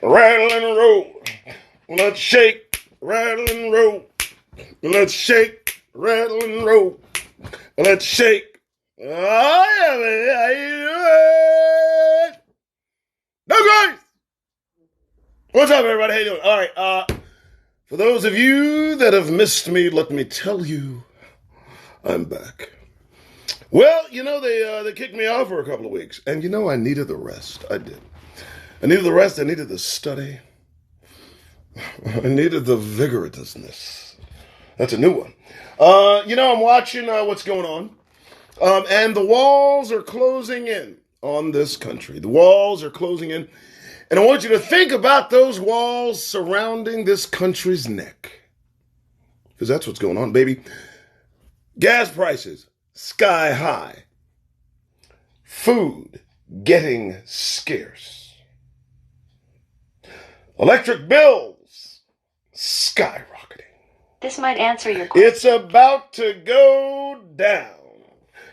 rattle and roll. Let's shake, rattle and roll. Let's shake, rattle and roll. Let's shake. Oh, yeah, baby. How you doing? No, guys. What's up, everybody? How you doing? All right. For those of you that have missed me, let me tell you, I'm back. Well, they kicked me off for a couple of weeks, and I needed the rest. I did. I needed the rest. I needed the study. I needed the vigorousness. That's a new one. I'm watching what's going on, and the walls are closing in on this country. The walls are closing in, and I want you to think about those walls surrounding this country's neck, because that's what's going on, baby. Gas prices sky high. Food getting scarce. Electric bills skyrocketing. This might answer your question. It's about to go down.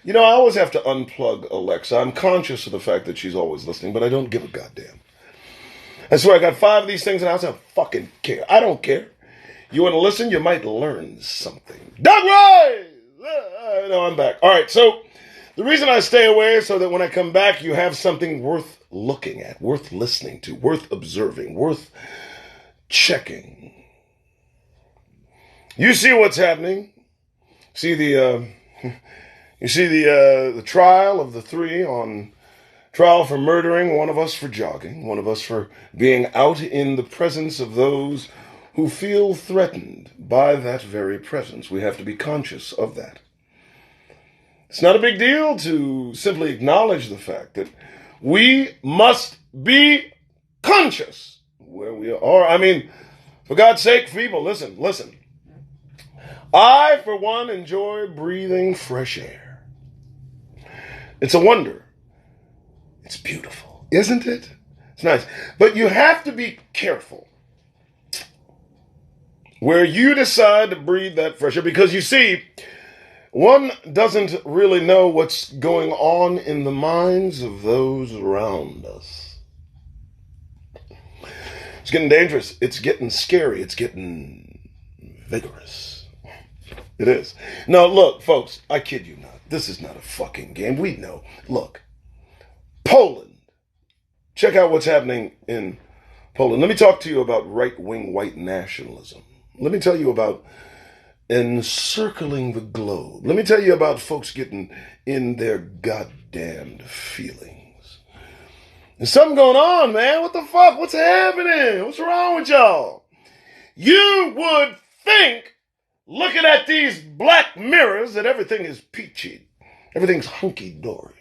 I always have to unplug Alexa. I'm conscious of the fact that she's always listening, but I don't give a goddamn. I swear, I got 5 of these things in the house. I don't fucking care. I don't care. You want to listen? You might learn something. Doug Rise! No, I'm back. All right, so the reason I stay away is so that when I come back, you have something worth looking at, worth listening to, worth observing, worth checking. You see what's happening. You see the trial of the 3 on trial for murdering, one of us for jogging, one of us for being out in the presence of those who feel threatened by that very presence. We have to be conscious of that. It's not a big deal to simply acknowledge the fact that we must be conscious where we are. I mean, for God's sake, people, listen. I, for one, enjoy breathing fresh air. It's a wonder. It's beautiful, isn't it? It's nice. But you have to be careful where you decide to breathe that fresh air, because you see, one doesn't really know what's going on in the minds of those around us. It's getting dangerous. It's getting scary. It's getting vigorous. It is. Now, look, folks, I kid you not. This is not a fucking game. We know. Look, Poland. Check out what's happening in Poland. Let me talk to you about right-wing white nationalism. Let me tell you about encircling the globe. Let me tell you about folks getting in their goddamned feelings. There's something going on, man. What the fuck? What's happening? What's wrong with y'all? You would think, looking at these black mirrors, that everything is peachy. Everything's hunky-dory.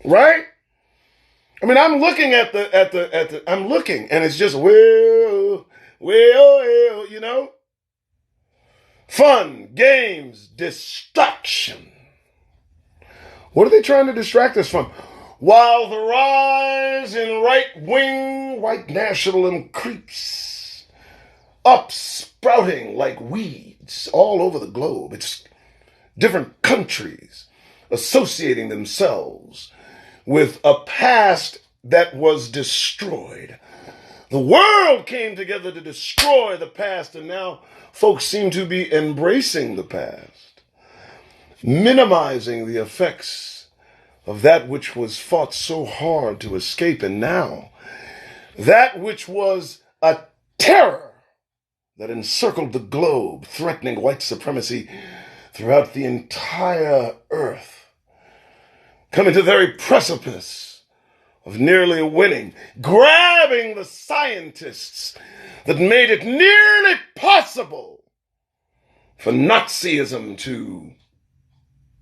Right? I mean, I'm looking I'm looking, and it's just, well, fun, games, distraction. What are they trying to distract us from? While the rise in right-wing white nationalism creeps up, sprouting like weeds all over the globe. It's different countries associating themselves with a past that was destroyed. The world came together to destroy the past, and now folks seem to be embracing the past, minimizing the effects of that which was fought so hard to escape, and now that which was a terror that encircled the globe, threatening white supremacy throughout the entire earth, coming to the very precipice of nearly winning, grabbing the scientists that made it nearly possible for Nazism to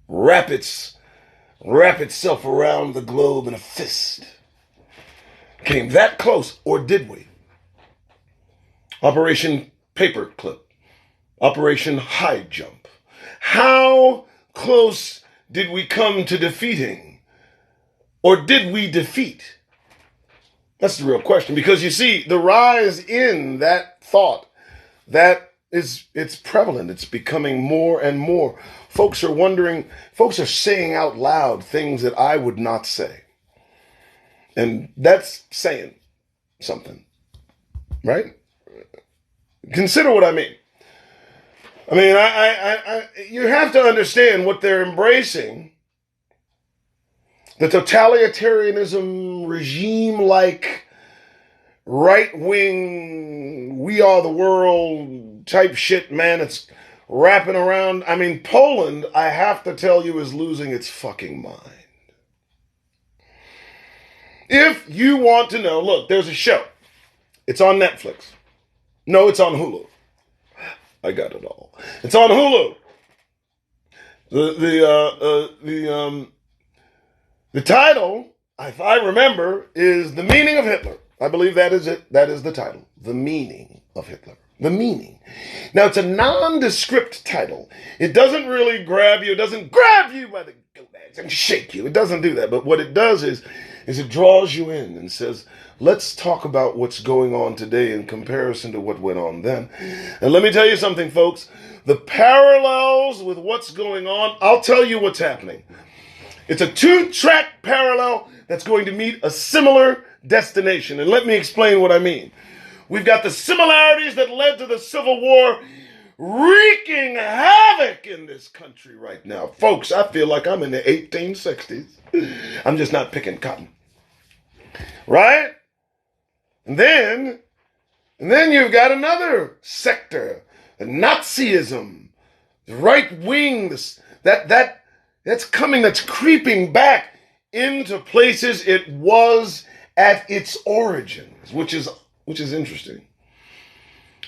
wrap itself around the globe in a fist. Came that close, or did we? Operation Paperclip, Operation High Jump. How close did we come to defeating? Or did we defeat? That's the real question. Because you see, the rise in that thought, it's prevalent. It's becoming more and more. Folks are wondering, folks are saying out loud things that I would not say. And that's saying something. right? Consider what I mean. I mean, you have to understand what they're embracing. The totalitarianism regime-like right-wing, we are the world type shit, man. It's wrapping around. I mean, Poland, I have to tell you, is losing its fucking mind. If you want to know, look, there's a show. It's on Netflix. No, it's on Hulu. I got it all. It's on Hulu. The title, if I remember, is The Meaning of Hitler. I believe that is it. That is the title. The Meaning of Hitler. The Meaning. Now, it's a nondescript title. It doesn't really grab you. It doesn't grab you by the gonads and shake you. It doesn't do that. But what it does is it draws you in and says, let's talk about what's going on today in comparison to what went on then. And let me tell you something, folks. The parallels with what's going on, I'll tell you what's happening. It's a 2-track parallel that's going to meet a similar destination. And let me explain what I mean. We've got the similarities that led to the Civil War wreaking havoc in this country right now. Folks, I feel like I'm in the 1860s. I'm just not picking cotton. Right? And then you've got another sector, the Nazism, the right wing, that's creeping back into places it was at its origins, which is interesting.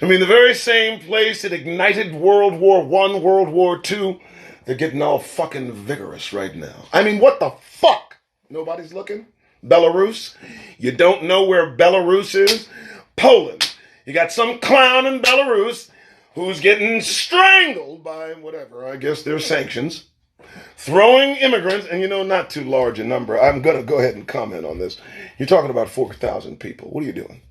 I mean, the very same place that ignited World War I, World War II, they're getting all fucking vigorous right now. I mean, what the fuck? Nobody's looking? Belarus? You don't know where Belarus is? Poland. You got some clown in Belarus who's getting strangled by whatever, I guess their sanctions, throwing immigrants, and not too large a number. I'm going to go ahead and comment on this. You're talking about 4,000 people. What are you doing?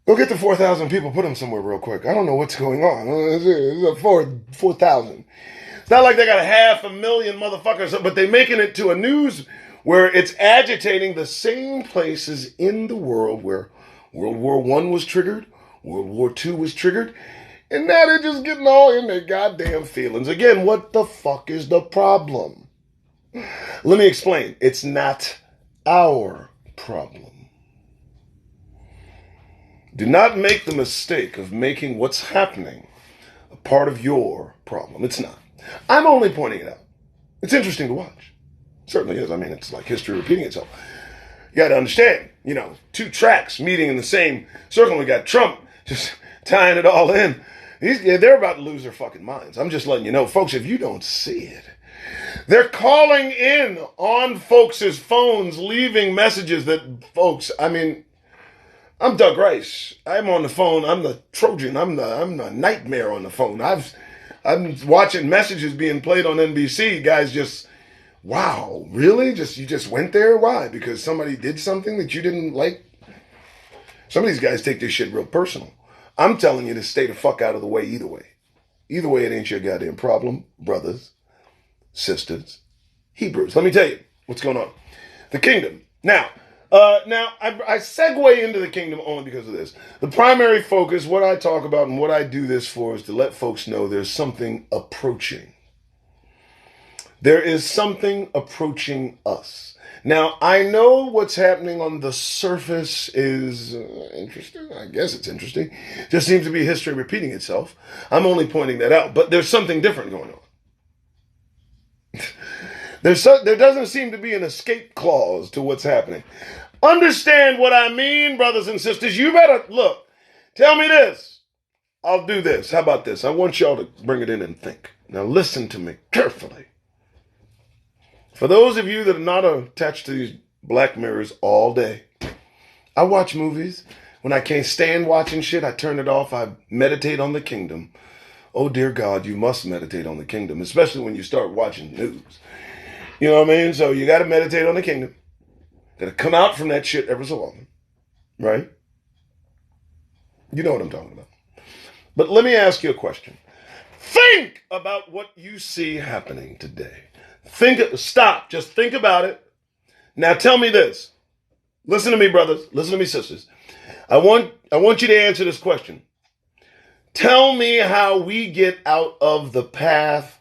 Go get the 4,000 people, put them somewhere real quick. I don't know what's going on. It's 4,000. It's not like they got 500,000 motherfuckers, but they're making it to a news where it's agitating the same places in the world where World War I was triggered, World War II was triggered, and now they're just getting all in their goddamn feelings. Again, what the fuck is the problem? Let me explain. It's not our problem. Do not make the mistake of making what's happening a part of your problem. It's not. I'm only pointing it out. It's interesting to watch. It certainly is. I mean, it's like history repeating itself. You got to understand, 2 tracks meeting in the same circle. We got Trump just tying it all in. They're about to lose their fucking minds. I'm just letting you know, folks, if you don't see it, they're calling in on folks' phones, leaving messages that, folks, I mean, I'm Doug Rice. I'm on the phone. I'm the Trojan. I'm the nightmare on the phone. I'm watching messages being played on NBC. Guys just, wow, really? You just went there? Why? Because somebody did something that you didn't like? Some of these guys take this shit real personal. I'm telling you to stay the fuck out of the way either way. Either way, it ain't your goddamn problem, brothers, sisters, Hebrews. Let me tell you what's going on. The kingdom. Now I segue into the kingdom only because of this. The primary focus, what I talk about and what I do this for, is to let folks know there's something approaching. There is something approaching us. Now, I know what's happening on the surface is interesting. I guess it's interesting. Just seems to be history repeating itself. I'm only pointing that out. But there's something different going on. There doesn't seem to be an escape clause to what's happening. Understand what I mean, brothers and sisters. You better, look, tell me this. I'll do this. How about this? I want y'all to bring it in and think. Now listen to me carefully. For those of you that are not attached to these black mirrors all day, I watch movies. When I can't stand watching shit, I turn it off. I meditate on the kingdom. Oh, dear God, you must meditate on the kingdom, especially when you start watching news. You know what I mean? So you got to meditate on the kingdom. Got to come out from that shit ever so often. Right? You know what I'm talking about. But let me ask you a question. Think about what you see happening today. Stop. Just think about it. Now tell me this. Listen to me, brothers. Listen to me, sisters. I want you to answer this question. Tell me how we get out of the path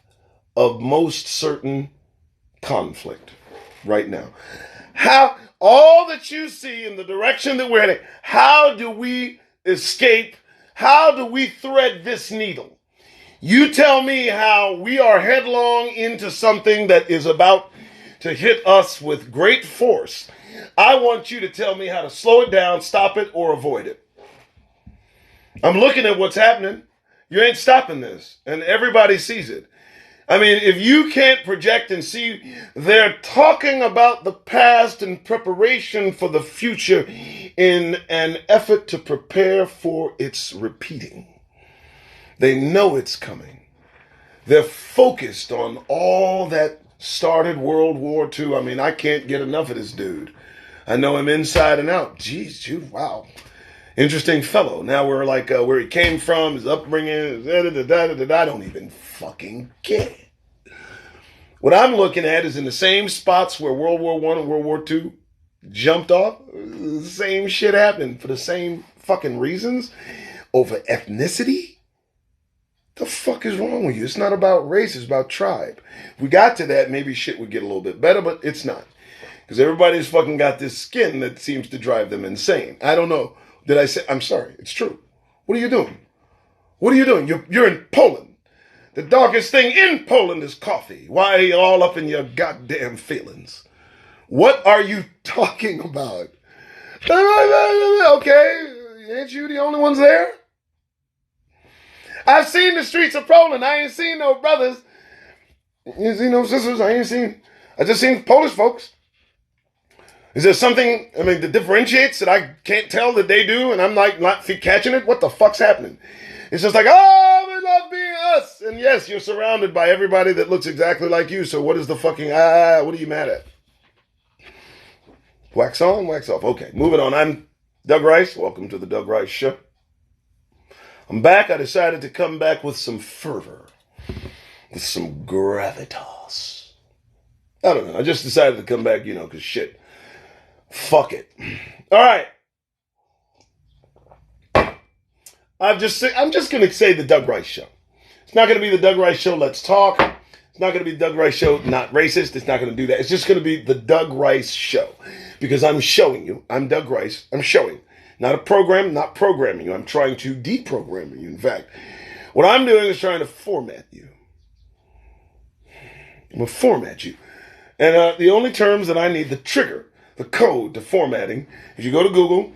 of most certain conflict right now. How all that you see in the direction that we're heading, how do we escape? How do we thread this needle? You tell me how we are headlong into something that is about to hit us with great force. I want you to tell me how to slow it down, stop it, or avoid it. I'm looking at what's happening. You ain't stopping this, and everybody sees it. I mean, if you can't project and see, they're talking about the past in preparation for the future in an effort to prepare for its repeating. They know it's coming. They're focused on all that started World War II. I mean, I can't get enough of this dude. I know him inside and out. Jeez, dude, wow. Interesting fellow. Now we're like where he came from, his upbringing, I don't even fucking care. What I'm looking at is in the same spots where World War I and World War II jumped off, the same shit happened for the same fucking reasons over ethnicity. The fuck is wrong with you? It's not about race, it's about tribe. If we got to that, maybe shit would get a little bit better, but it's not. Because everybody's fucking got this skin that seems to drive them insane. I don't know. Did I say? I'm sorry. It's true. What are you doing? What are you doing? You're in Poland. The darkest thing in Poland is coffee. Why are you all up in your goddamn feelings? What are you talking about? Okay, ain't you the only ones there? I've seen the streets of Poland. I ain't seen no brothers. You ain't seen no sisters. I just seen Polish folks. Is there something, that differentiates that I can't tell that they do and I'm like not catching it? What the fuck's happening? It's just like, oh, we love being us. And yes, you're surrounded by everybody that looks exactly like you. So what is the fucking, what are you mad at? Wax on, wax off. Okay, moving on. I'm Doug Rice. Welcome to the Doug Rice Show. I'm back. I decided to come back with some fervor, with some gravitas. I don't know. I just decided to come back, because shit. Fuck it. All right. I'm just going to say the Doug Rice Show. It's not going to be the Doug Rice Show, let's talk. It's not going to be the Doug Rice Show, not racist. It's not going to do that. It's just going to be the Doug Rice Show. Because I'm showing you. I'm Doug Rice. I'm showing. Not a program, not programming you. I'm trying to deprogram you. In fact, what I'm doing is trying to format you. I'm going to format you. And the only terms that I need, the trigger, the code to formatting, if you go to Google,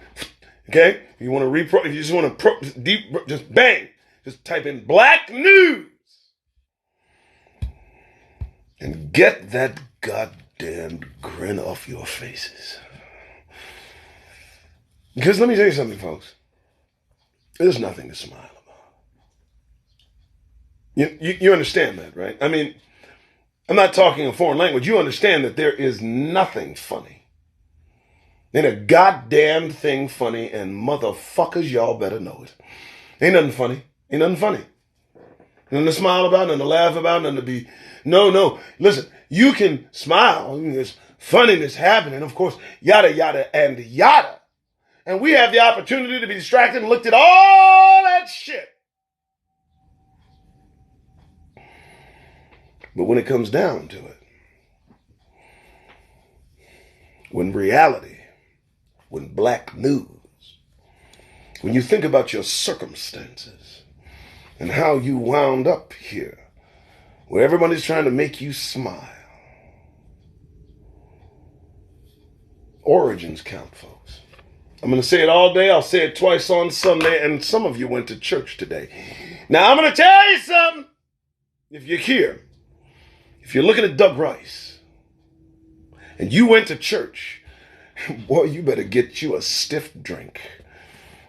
okay, if you want to if you just want to just bang, just type in black news and get that goddamn grin off your faces. Because let me tell you something, folks. There's nothing to smile about. You understand that, right? I mean, I'm not talking a foreign language. You understand that there is nothing funny. Ain't a goddamn thing funny, and motherfuckers, y'all better know it. Ain't nothing funny. Ain't nothing funny. Nothing to smile about, nothing to laugh about, nothing to be... No. Listen, you can smile. There's funniness happening, of course, yada, yada, and yada. And we have the opportunity to be distracted and looked at all that shit. But when it comes down to it, when reality, when black news, when you think about your circumstances and how you wound up here, where everybody's trying to make you smile, origins count, folks. I'm going to say it all day. I'll say it twice on Sunday, and some of you went to church today. Now, I'm going to tell you something. If you're here, if you're looking at Doug Rice, and you went to church, boy, you better get you a stiff drink.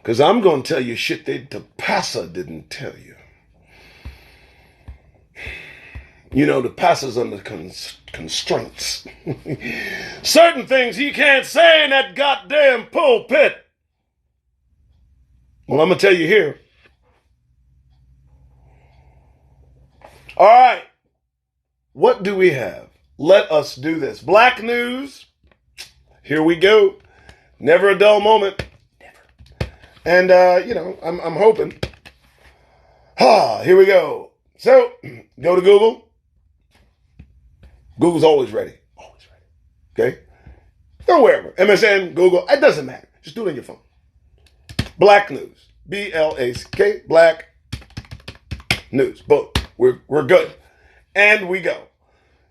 Because I'm going to tell you shit the pastor didn't tell you. The pastor's under constraints. Certain things he can't say in that goddamn pulpit. Well, I'm going to tell you here. All right. What do we have? Let us do this. Black news. Here we go. Never a dull moment. Never. And, I'm hoping. Here we go. So, go to Google. Google's always ready. Always ready. Okay? Go wherever. MSN, Google, it doesn't matter. Just do it on your phone. Black News. BLACK. Black News. Boom. We're good. And we go.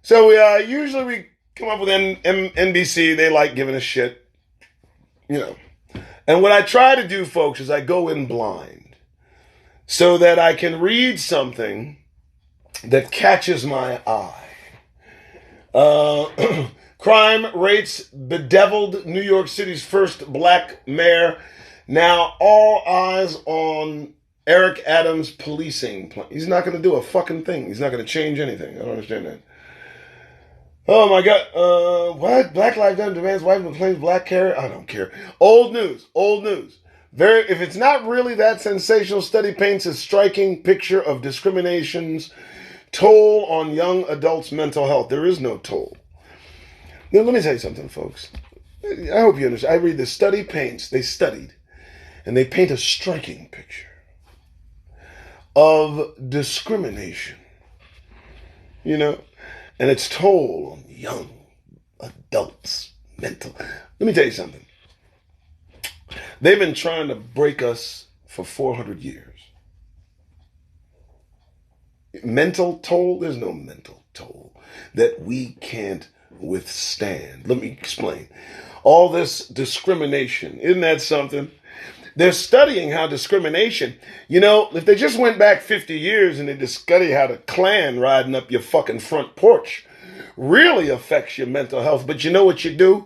So usually we come up with NBC. They like giving us shit. And what I try to do, folks, is I go in blind so that I can read something that catches my eye. Crime rates bedeviled New York City's first black mayor. Now all eyes on Eric Adams' policing plan. He's not going to do a fucking thing. He's not going to change anything. I don't understand that. Oh my God. What? Black Lives Matter demands white people claim black hair? I don't care. Old news. If it's not really that sensational, study paints a striking picture of discrimination's toll on young adults' mental health. There is no toll. Now, let me tell you something, folks. I hope you understand. I read the study paints. They studied. And they paint a striking picture of discrimination, and its toll on young adults' mental. Let me tell you something. They've been trying to break us for 400 years. Mental toll? There's no mental toll that we can't withstand. Let me explain. All this discrimination, isn't that something? They're studying how discrimination, if they just went back 50 years and they just study how the Klan riding up your fucking front porch really affects your mental health. But you know what you do?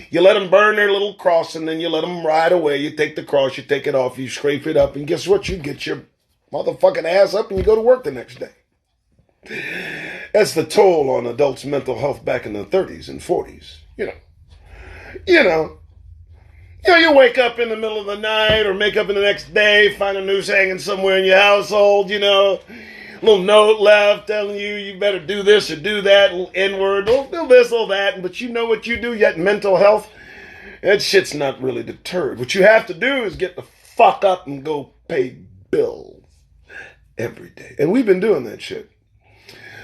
You let them burn their little cross and then you let them ride away. You take the cross, you take it off, you scrape it up, and guess what? You get your motherfucking ass up and you go to work the next day. That's the toll on adults' mental health back in the 30s and 40s. You wake up in the middle of the night or make up in the next day, find a noose hanging somewhere in your household, a little note left telling you better do this or do that, a little N-word, don't do this or that. But you know what you do, yet mental health, that shit's not really deterred. What you have to do is get the fuck up and go pay bills every day. And we've been doing that shit.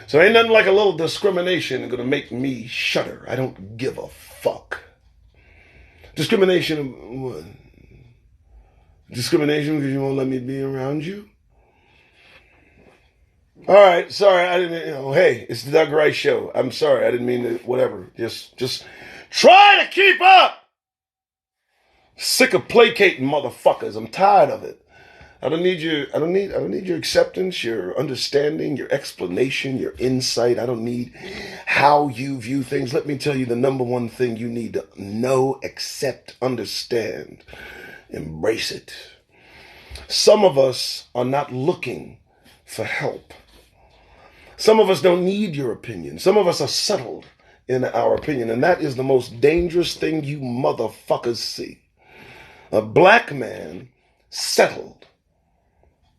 So ain't nothing like a little discrimination going to make me shudder. I don't give a fuck. Discrimination, what? Discrimination because you won't let me be around you? All right, sorry, I didn't, hey, it's the Doug Rice Show. I'm sorry, I didn't mean to, whatever. Just try to keep up. Sick of placating motherfuckers. I'm tired of it. I don't need your acceptance, your understanding, your explanation, your insight. I don't need how you view things. Let me tell you the number one thing you need to know, accept, understand, embrace it. Some of us are not looking for help. Some of us don't need your opinion. Some of us are settled in our opinion, and that is the most dangerous thing you motherfuckers see. A black man settled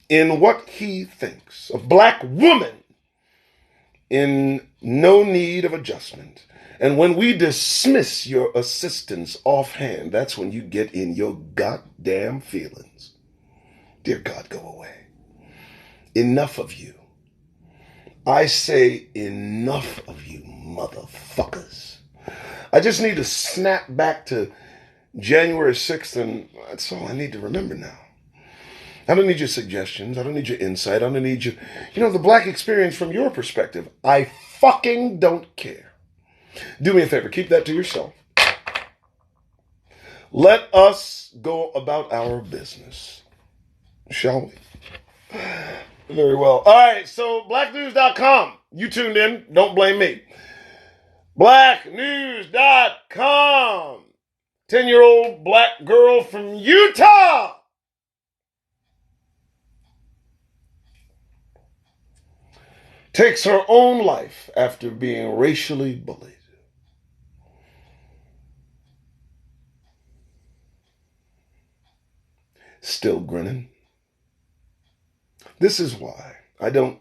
in what he thinks. A black woman in no need of adjustment. And when we dismiss your assistance offhand, that's when you get in your goddamn feelings. Dear God, go away. Enough of you. I say enough of you motherfuckers. I just need to snap back to January 6th, and that's all I need to remember now. I don't need your suggestions. I don't need your insight. I don't need the black experience from your perspective. I fucking don't care. Do me a favor. Keep that to yourself. Let us go about our business. Shall we? Very well. All right. So blacknews.com. You tuned in. Don't blame me. Blacknews.com. 10-year-old black girl from Utah takes her own life after being racially bullied. Still grinning. This is why I don't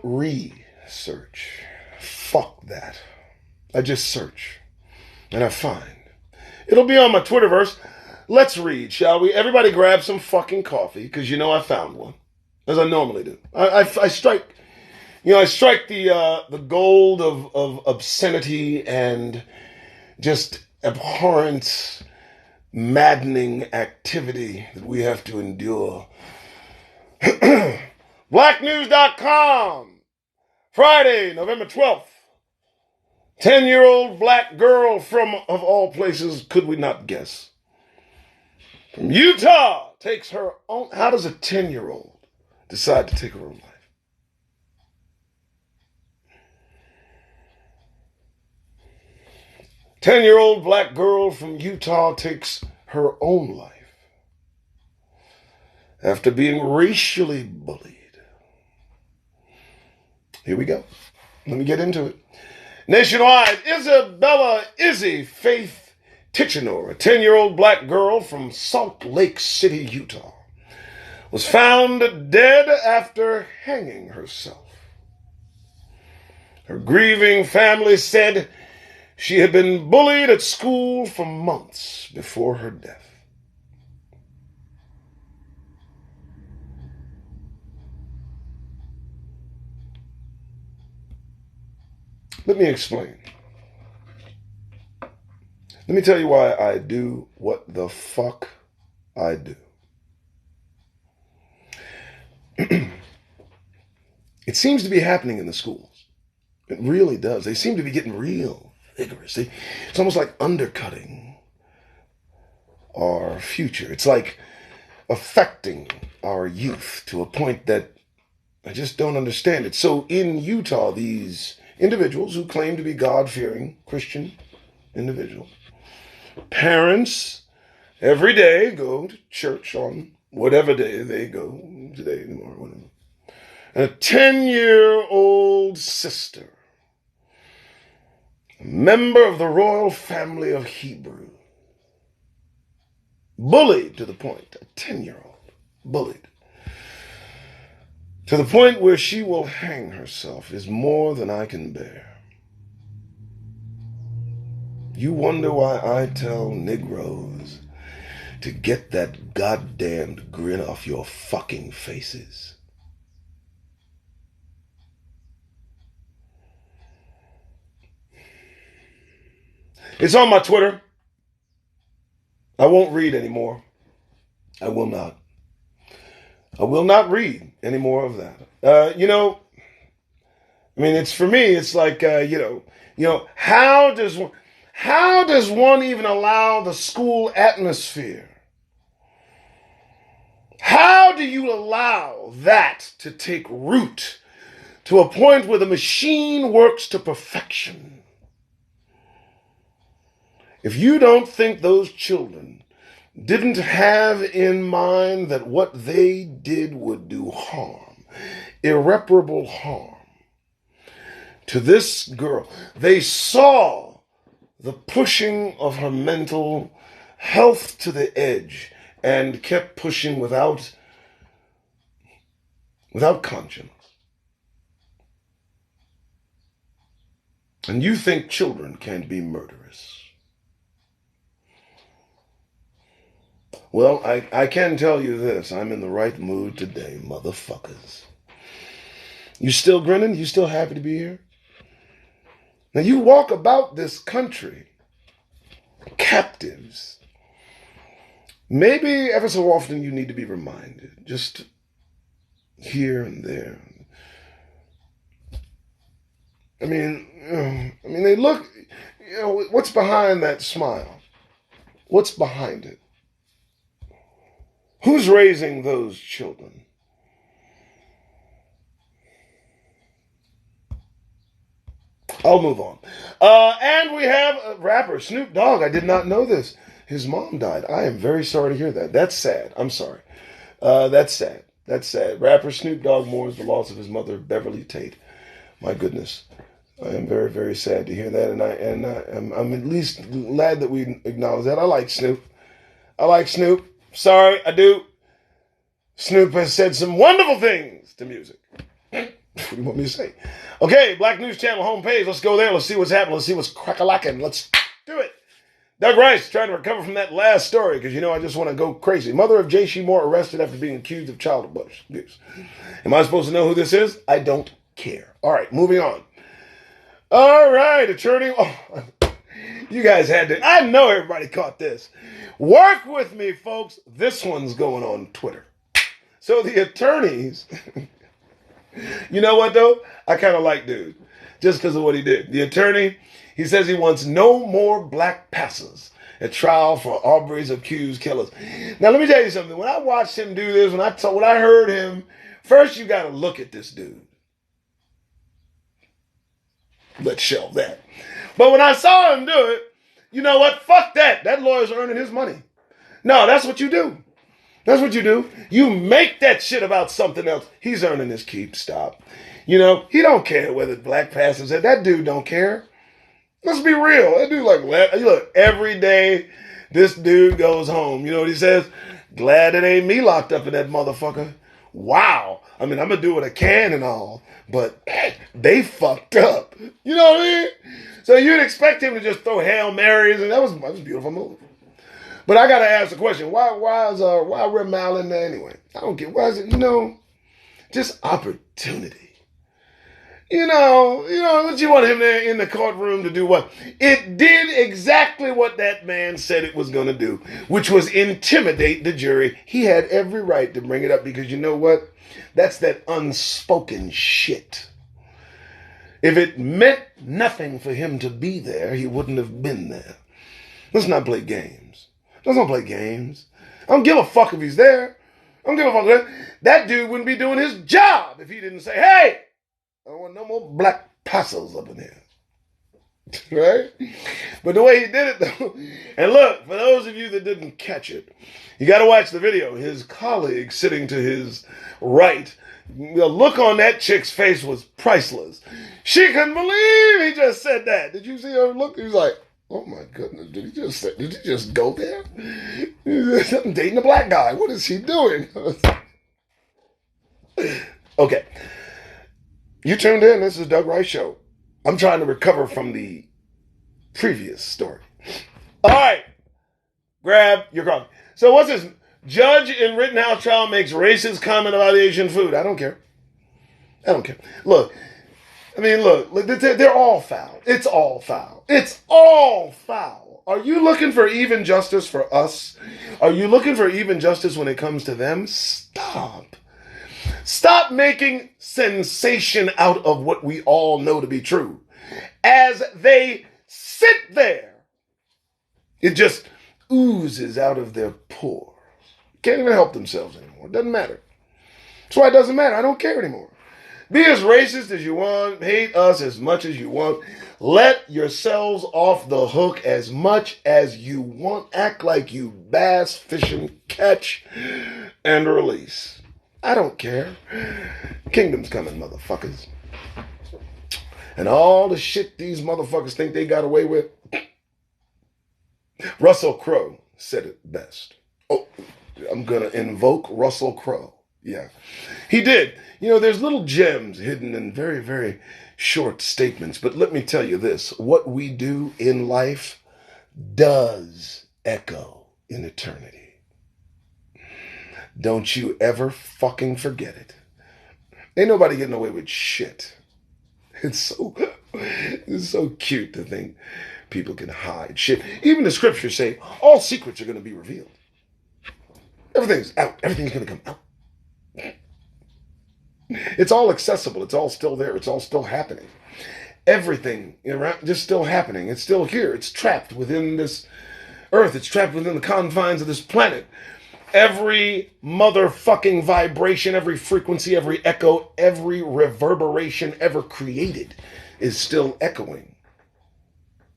research. Fuck that. I just search. And I find. It'll be on my Twitterverse. Let's read, shall we? Everybody grab some fucking coffee, because you know I found one, as I normally do. I strike, I strike the gold of obscenity and just abhorrent, maddening activity that we have to endure. Blacknews.com, Friday, November 12th. 10-year-old black girl from, of all places, could we not guess, from Utah takes her own. How does a 10-year-old decide to take her own life? A 10-year-old black girl from Utah takes her own life after being racially bullied. Here we go. Let me get into it. Nationwide, Isabella Izzy Faith Tichenor, a 10-year-old black girl from Salt Lake City, Utah, was found dead after hanging herself. Her grieving family said she had been bullied at school for months before her death. Let me explain. Let me tell you why I do what the fuck I do. It seems to be happening in the schools. It really does. They seem to be getting real vigorous. It's almost like undercutting our future. It's like affecting our youth to a point that I just don't understand it. So in Utah, these individuals who claim to be God-fearing Christian individuals, parents every day go to church on whatever day they go, today, tomorrow, whatever. And a 10-year-old sister, a member of the royal family of Hebrew, bullied to the point, a 10-year-old, bullied to the point where she will hang herself, is more than I can bear. You wonder why I tell Negroes to get that goddamned grin off your fucking faces? It's on my Twitter. I won't read anymore. I will not. I will not read any more of that. It's for me, it's like, how does one even allow the school atmosphere? How do you allow that to take root to a point where the machine works to perfection? If you don't think those children didn't have in mind that what they did would do harm, irreparable harm, to this girl, they saw the pushing of her mental health to the edge and kept pushing without conscience. And you think children can't be murderous? Well, I can tell you this. I'm in the right mood today, motherfuckers. You still grinning? You still happy to be here? Now, you walk about this country captives. Maybe ever so often you need to be reminded, just here and there. They look, what's behind that smile? What's behind it? Who's raising those children? I'll move on. And we have a rapper, Snoop Dogg. I did not know this. His mom died. I am very sorry to hear that. That's sad. I'm sorry. That's sad. That's sad. Rapper Snoop Dogg mourns the loss of his mother, Beverly Tate. My goodness. I am very, very sad to hear that. And I'm at least glad that we acknowledge that. I like Snoop. Sorry, I do. Snoop has said some wonderful things to music. What do you want me to say? Okay, Black News Channel homepage. Let's go there. Let's see what's happening. Let's see what's crack-a-lacking. Let's do it. Doug Rice trying to recover from that last story because, I just want to go crazy. Mother of J.C. Moore arrested after being accused of child abuse. Am I supposed to know who this is? I don't care. All right, moving on. All right, attorney. Oh, you guys had to. I know everybody caught this. Work with me, folks. This one's going on Twitter. So the attorneys, you know what, though? I kind of like dude just because of what he did. The attorney, he says he wants no more black passers at trial for Aubrey's accused killers. Now, let me tell you something. When I watched him do this, when I heard him, first you got to look at this dude. Let's shelve that. But when I saw him do it, you know what? Fuck that. That lawyer's earning his money. No, that's what you do. That's what you do. You make that shit about something else. He's earning his keep. Stop. He don't care whether black passers said. That dude don't care. Let's be real. That dude look, every day this dude goes home. You know what he says? Glad it ain't me locked up in that motherfucker. Wow. I mean, I'm going to do what I can and all, but they fucked up. You know what I mean? So you'd expect him to just throw Hail Marys, and that was a beautiful move. But I got to ask the question, why Rem Mal in there anyway? I don't get, why is it, just opportunity. What you want him there in the courtroom to do what? It did exactly what that man said it was going to do, which was intimidate the jury. He had every right to bring it up because you know what? That's that unspoken shit. If it meant nothing for him to be there, he wouldn't have been there. Let's not play games. Let's not play games. I don't give a fuck if he's there. I don't give a fuck. That dude wouldn't be doing his job if he didn't say, hey, I don't want no more black passers up in here. Right? But the way he did it, though, and look, for those of you that didn't catch it, you got to watch the video. His colleague sitting to his right, the look on that chick's face was priceless. She couldn't believe he just said that. Did you see her look? He was like, oh my goodness, did he just go there? I'm dating a black guy. What is he doing? Okay. You tuned in. This is Doug Rice Show. I'm trying to recover from the previous story. All right. Grab your coffee. So what's this? Judge in Rittenhouse trial makes racist comment about Asian food. I don't care. Look, they're all foul. It's all foul. It's all foul. Are you looking for even justice for us? Are you looking for even justice when it comes to them? Stop. Stop making sensation out of what we all know to be true. As they sit there, it just oozes out of their pores. Can't even help themselves anymore. It doesn't matter. That's why it doesn't matter. I don't care anymore. Be as racist as you want. Hate us as much as you want. Let yourselves off the hook as much as you want. Act like you bass, fish, and catch, and release. I don't care. Kingdom's coming, motherfuckers. And all the shit these motherfuckers think they got away with. Russell Crowe said it best. Oh, I'm going to invoke Russell Crowe. Yeah. He did. There's little gems hidden in very, very short statements. But let me tell you this. What we do in life does echo in eternity. Don't you ever fucking forget it. Ain't nobody getting away with shit. It's so cute to think people can hide shit. Even the scriptures say all secrets are going to be revealed. Everything's out. Everything's going to come out. It's all accessible. It's all still there. It's all still happening. Everything just still happening. It's still here. It's trapped within this earth. It's trapped within the confines of this planet. Every motherfucking vibration, every frequency, every echo, every reverberation ever created is still echoing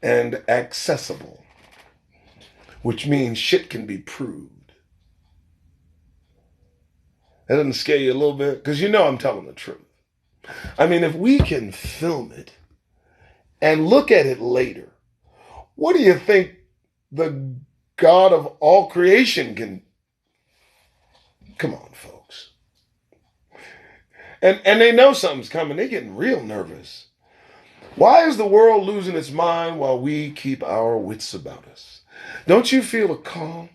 and accessible, which means shit can be proved. That doesn't scare you a little bit? Because I'm telling the truth. I mean, if we can film it and look at it later, what do you think the God of all creation can? Come on, folks. And they know something's coming. They're getting real nervous. Why is the world losing its mind while we keep our wits about us? Don't you feel a calm?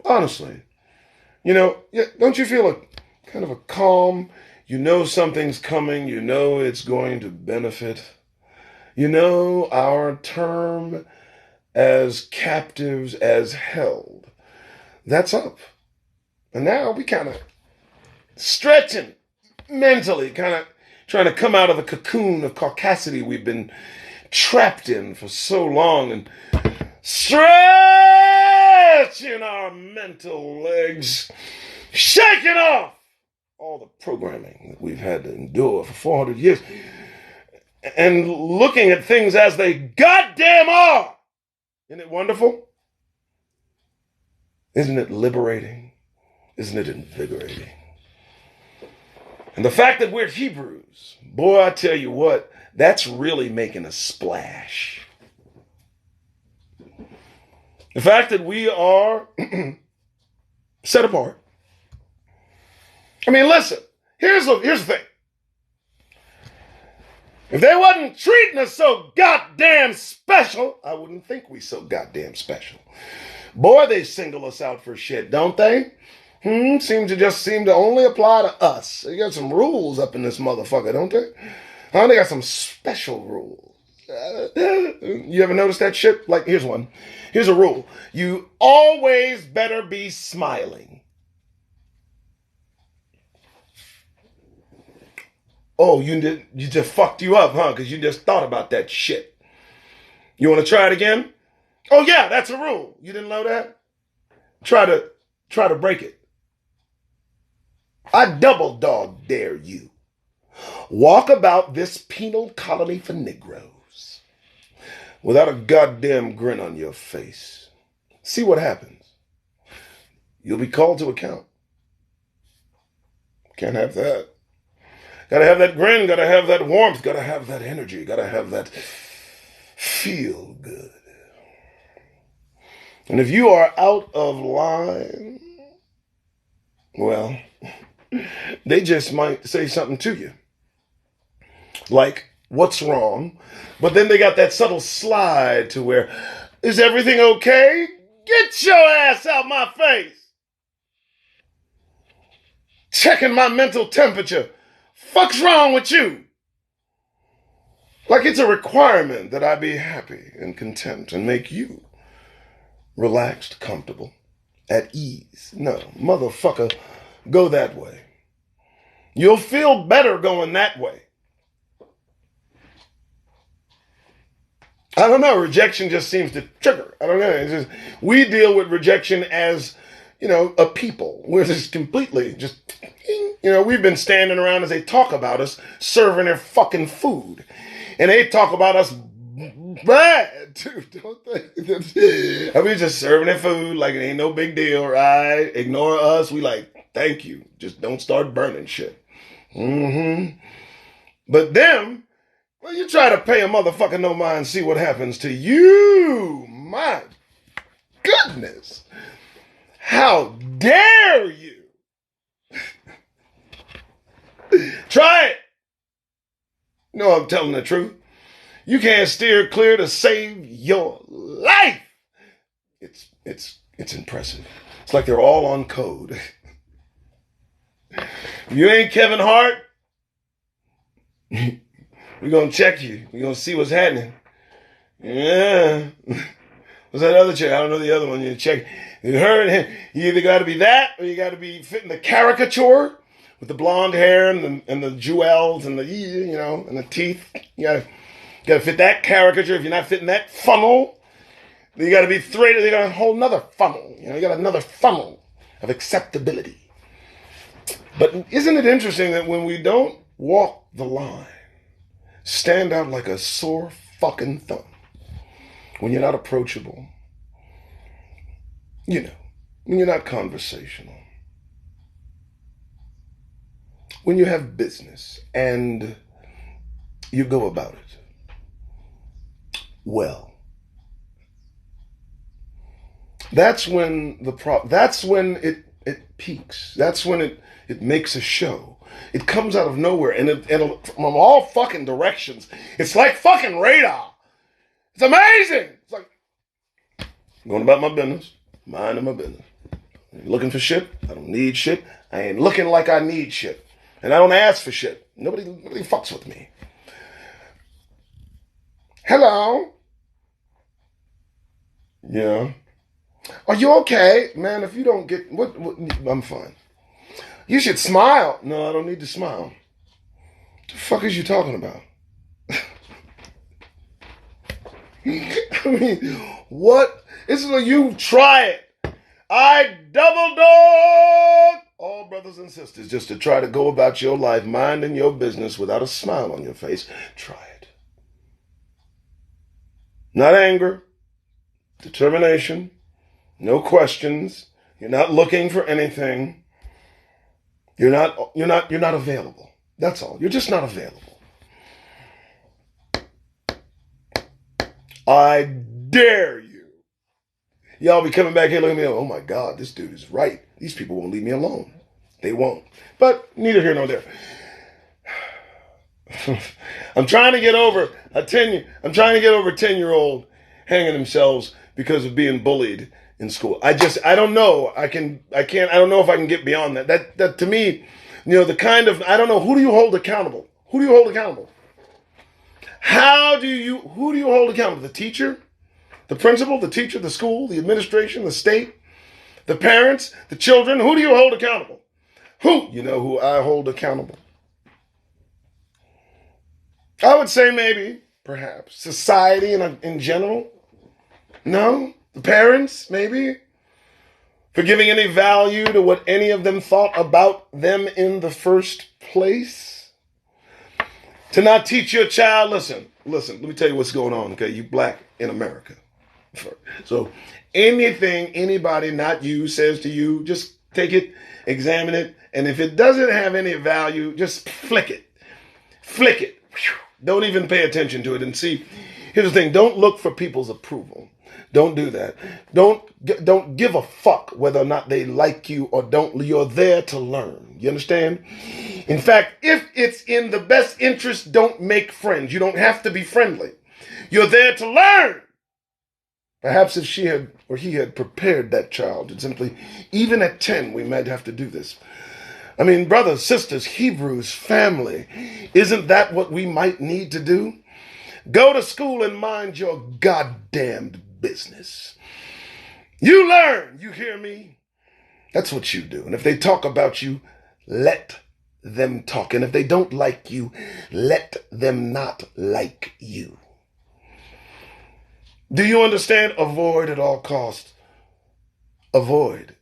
Honestly. Don't you feel a kind of a calm? You know something's coming. You know it's going to benefit. You know our term as captives, as held, that's up. And now we kind of stretching mentally, kind of trying to come out of the cocoon of caucasity we've been trapped in for so long and stretching our mental legs, shaking off all the programming that we've had to endure for 400 years and looking at things as they goddamn are. Isn't it wonderful? Isn't it liberating? Isn't it invigorating? And the fact that we're Hebrews, boy, I tell you what, that's really making a splash. The fact that we are set apart. I mean, listen, here's the thing. If they wasn't treating us so goddamn special, I wouldn't think we so goddamn special. Boy, they single us out for shit, don't they? Seem to only apply to us. They got some rules up in this motherfucker, don't they? They got some special rules. You ever notice that shit? Like, here's one. Here's a rule. You always better be smiling. Oh, you just fucked you up, huh? Because you just thought about that shit. You want to try it again? Oh yeah, that's a rule. You didn't know that? Try to break it. I double dog dare you. Walk about this penal colony for Negroes without a goddamn grin on your face. See what happens. You'll be called to account. Can't have that. Gotta have that grin, gotta have that warmth, gotta have that energy, gotta have that feel good. And if you are out of line, well, they just might say something to you. Like, what's wrong? But then they got that subtle slide to where, is everything okay? Get your ass out my face. Checking my mental temperature. Fuck's wrong with you? Like it's a requirement that I be happy and content and make you relaxed, comfortable, at ease. No, motherfucker, go that way. You'll feel better going that way. I don't know. Rejection just seems to trigger. I don't know. It's just, we deal with rejection as, a people. We're just completely we've been standing around as they talk about us, serving their fucking food. And they talk about us bad, too, don't they? I mean, just serving their food like it ain't no big deal, right? Ignore us. We like, thank you. Just don't start burning shit. But them, well, you try to pay a motherfucker no mind and see what happens to you. My goodness. How dare you? Try it. No, I'm telling the truth. You can't steer clear to save your life. It's impressive. It's like they're all on code. If you ain't Kevin Hart, we're going to check you. We're going to see what's happening. Yeah. What's that other chick? I don't know the other one. You check. You heard him. You either got to be that or you got to be fitting the caricature with the blonde hair and the jewels and the, and the teeth. You got to fit that caricature. If you're not fitting that funnel, then you got to be threaded. You got a whole nother funnel. You got another funnel of acceptability. But isn't it interesting that when we don't walk the line, stand out like a sore fucking thumb, when you're not approachable, when you're not conversational, when you have business and you go about it well, that's when that's when it peaks. That's when it makes a show. It comes out of nowhere and from all fucking directions. It's like fucking radar. It's amazing. It's like, I'm going about my business, minding my business. I ain't looking for shit. I don't need shit. I ain't looking like I need shit. And I don't ask for shit. Nobody fucks with me. Hello? Yeah. Are you okay? Man, if you don't get... What I'm fine. You should smile. No, I don't need to smile. What the fuck is you talking about? I mean, what? This is where you try it. I double dog all brothers and sisters just to try to go about your life minding your business without a smile on your face. Try it. Not anger, determination, no questions. You're not looking for anything. You're not available. That's all. You're just not available. I dare you. Y'all be coming back here looking at me, oh my God, this dude is right. These people won't leave me alone. They won't. But neither here nor there. I'm trying to get over a 10-year-old hanging themselves because of being bullied in school. I don't know. I don't know if I can get beyond that. That to me, the kind of, I don't know, who do you hold accountable? Who do you hold accountable? Who do you hold accountable? The teacher? The principal, the teacher, the school, the administration, the state, the parents, the children. Who do you hold accountable? Who? You know who I hold accountable? I would say maybe, perhaps, society in general. No? The parents, maybe? For giving any value to what any of them thought about them in the first place? To not teach your child, listen, let me tell you what's going on, okay? You black in America. So anything anybody, not you, says to you, just take it, examine it, and if it doesn't have any value, just flick it. Flick it. Don't even pay attention to it. And see, here's the thing, don't look for people's approval. Don't do that. Don't give a fuck whether or not they like you or don't. You're there to learn. You understand? In fact, if it's in the best interest, don't make friends. You don't have to be friendly. You're there to learn. Perhaps if she had or he had prepared that child, and simply, even at 10, we might have to do this. I mean, brothers, sisters, Hebrews, family, isn't that what we might need to do? Go to school and mind your goddamned business. You learn, you hear me? That's what you do. And if they talk about you, let them talk. And if they don't like you, let them not like you. Do you understand? Avoid at all costs. Avoid.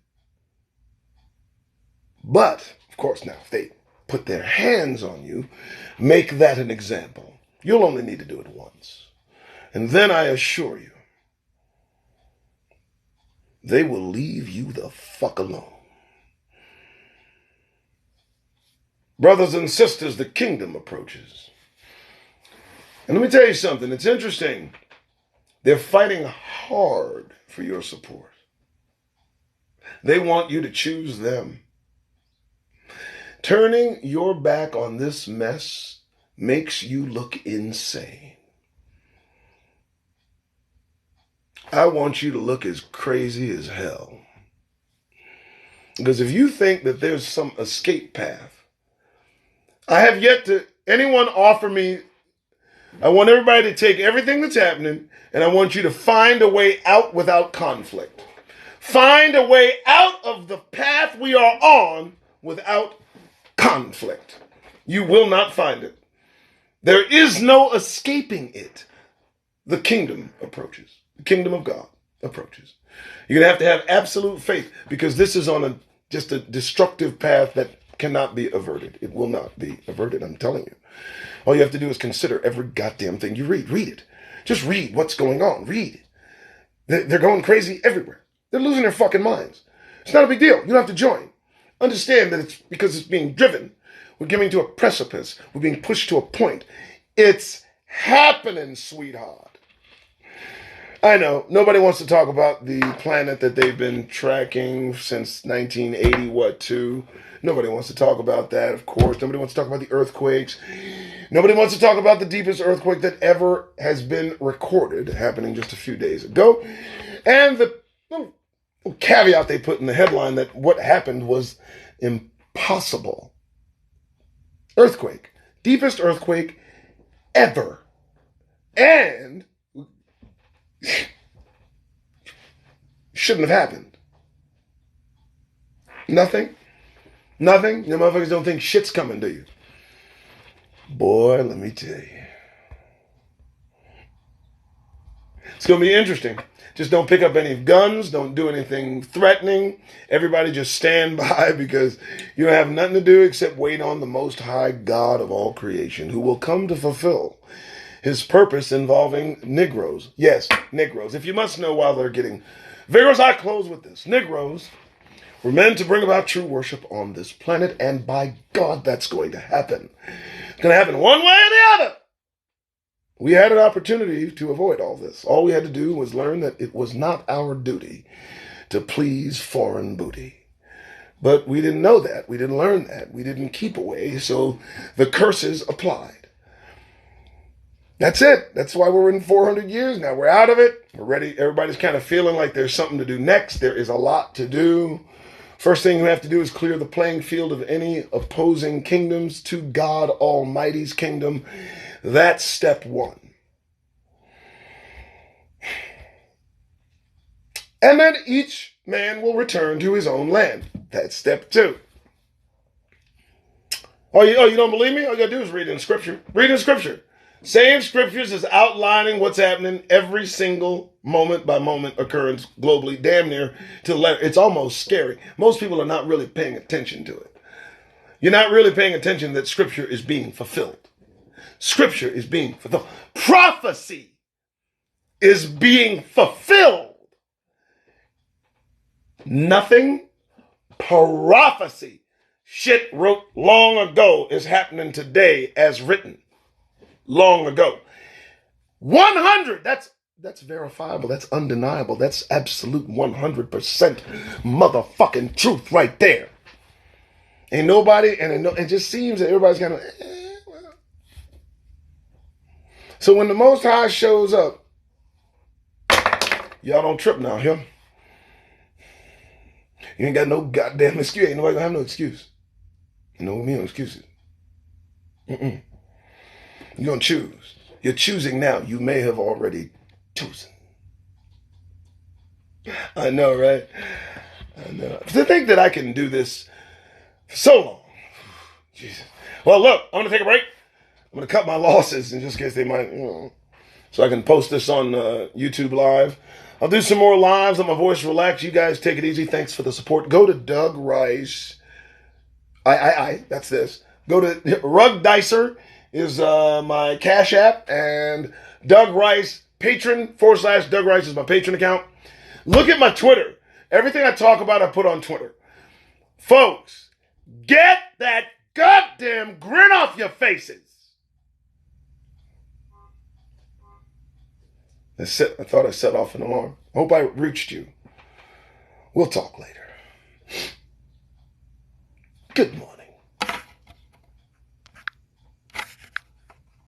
But, of course, now, if they put their hands on you, make that an example. You'll only need to do it once. And then I assure you, they will leave you the fuck alone. Brothers and sisters, the kingdom approaches. And let me tell you something. It's interesting. They're fighting hard for your support. They want you to choose them. Turning your back on this mess makes you look insane. I want you to look as crazy as hell. Because if you think that there's some escape path, I have yet to anyone offer me. I want everybody to take everything that's happening, and I want you to find a way out without conflict. Find a way out of the path we are on without conflict. You will not find it. There is no escaping it. The kingdom approaches. The kingdom of God approaches. You're going to have absolute faith, because this is on just a destructive path that cannot be averted. It will not be averted, I'm telling you. All you have to do is consider every goddamn thing you read. Read it. Just read what's going on. Read it. They're going crazy everywhere. They're losing their fucking minds. It's not a big deal. You don't have to join. Understand that it's because it's being driven. We're getting to a precipice. We're being pushed to a point. It's happening, sweetheart. I know. Nobody wants to talk about the planet that they've been tracking since 1980, Nobody wants to talk about that, of course. Nobody wants to talk about the earthquakes. Nobody wants to talk about the deepest earthquake that ever has been recorded, happening just a few days ago. And the little caveat they put in the headline that what happened was impossible. Earthquake. Deepest earthquake ever. And shouldn't have happened. Nothing. You motherfuckers don't think shit's coming, do you? Boy, let me tell you. It's going to be interesting. Just don't pick up any guns. Don't do anything threatening. Everybody just stand by because you don't have nothing to do except wait on the Most High God of all creation, who will come to fulfill his purpose involving Negroes. Yes, Negroes. If you must know while they're getting vigorous, I close with this. Negroes were meant to bring about true worship on this planet, and by God, that's going to happen. It's going to happen one way or the other. We had an opportunity to avoid all this. All we had to do was learn that it was not our duty to please foreign booty. But we didn't know that. We didn't learn that. We didn't keep away, so the curses applied. That's it. That's why we're in 400 years now. We're out of it. We're ready. Everybody's kind of feeling like there's something to do next. There is a lot to do. First thing you have to do is clear the playing field of any opposing kingdoms to God Almighty's kingdom. That's step one. And then each man will return to his own land. That's step two. Oh, you don't believe me? All you got to do is read in Scripture. Read in Scripture. Saying Scriptures is outlining what's happening every single moment by moment occurrence globally, damn near to the letter. It's almost scary. Most people are not really paying attention to it. You're not really paying attention that Scripture is being fulfilled. Scripture is being fulfilled. Prophecy is being fulfilled. Nothing prophecy shit wrote long ago is happening today as written long ago. 100, that's verifiable, that's undeniable, that's absolute 100% motherfucking truth right there. Ain't nobody, and it just seems that everybody's kind of, well. So when the Most High shows up, y'all don't trip now, huh? You ain't got no goddamn excuse. Ain't nobody gonna have no excuse. You know what I mean? No excuses. You're gonna choose. You're choosing now. You may have already chosen. I know, right? I know. To think that I can do this for so long. Jesus. Well, look, I'm gonna take a break. I'm gonna cut my losses in just case they might, so I can post this on YouTube Live. I'll do some more lives. Let my voice relax. You guys take it easy. Thanks for the support. Go to Doug Rice. That's this. Go to Rugdicer is my Cash App, and Doug Rice patron / Doug Rice is my patron account. Look at my Twitter. Everything I talk about, I put on Twitter. Folks, get that goddamn grin off your faces. That's it. I thought I set off an alarm. I hope I reached you. We'll talk later. Good morning.